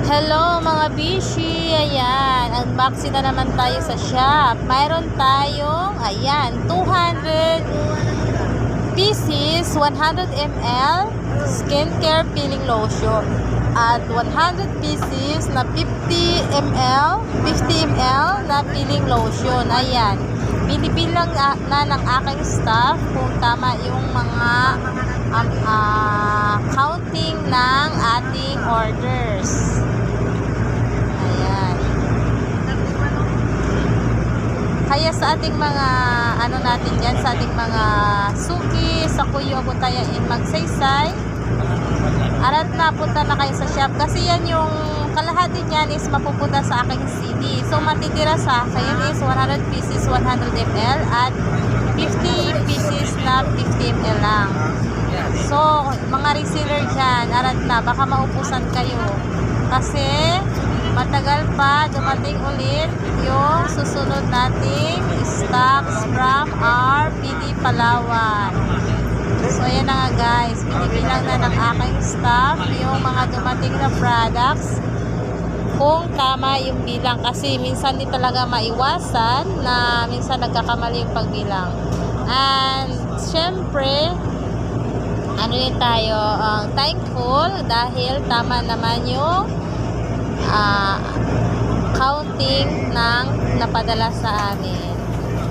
Hello mga bishi, ayan, unboxing na naman tayo sa shop. Mayroon tayong, ayan, 200 pieces, 100 ml skincare peeling lotion. At 100 pieces na 50 ml na peeling lotion. Ayan, binibilang na ng aking staff kung tama yung mga counting ng ating orders. Ayan. Kaya sa ating mga ano natin dyan, sa ating mga suki, sa kuyo, butayain, magsaysay, arat na punta na kayo sa shop kasi yan yung kalahati niyan is mapupunta sa aking CD. So matitira sa akin is 100 pieces 100 ml at 50 pieces na 50 ml lang. So mga reseller dyan, arat na, baka maupusan kayo kasi matagal pa dumating ulit yung susunod nating stocks from our PD Palawan. So ayan na nga guys, binibilang na ng aking staff yung mga dumating na products kung tama yung bilang kasi minsan di talaga maiwasan na minsan nagkakamali yung pagbilang. And syempre ano din tayo thankful dahil tama naman yung counting ng napadala sa amin.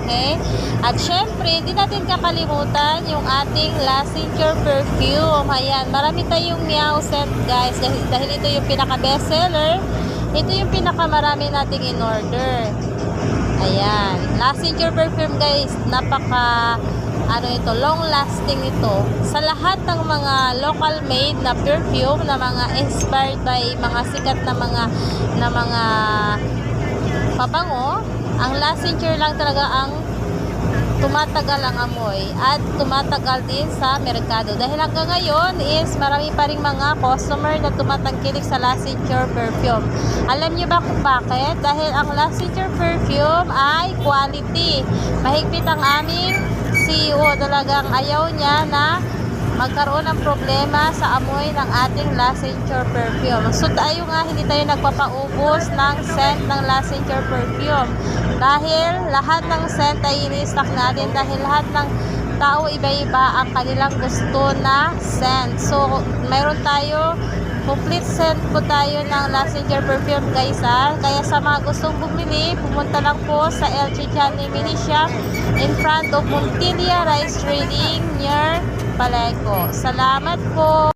Okay? At syempre, hindi natin kakalimutan yung ating Lassenger perfume. Ayan, marami tayong meow scent guys. Dahil ito yung pinaka best seller, ito yung pinakamarami nating in order. Ayan, Lassenger perfume guys, napaka ito, long lasting ito. Sa lahat ng mga local made na perfume na mga inspired by mga sikat na mga pabango, ang Lassenger lang talaga ang tumatagal ang amoy at tumatagal din sa merkado. Dahil hanggang ngayon is marami pa ring mga customer na tumatangkilik sa Lassenger perfume. Alam niyo ba kung bakit? Dahil ang Lassenger perfume ay quality. Mahigpit ang aming CEO, talagang ayaw niya na magkaroon ng problema sa amoy ng ating Lassenger perfume. So tayo nga, hindi tayo nagpapaubos ng scent ng Lassenger perfume. Dahil lahat ng scent ay ini-stock natin dahil lahat ng tao iba-iba ang kanilang gusto na scent. So mayroon tayo, complete scent po tayo ng Lassenger perfume guys ha. Kaya sa mga gustong bumili, pumunta lang po sa LG Johnny Mini Shop in front of Montilla Rice Trading near Paleco. Salamat po!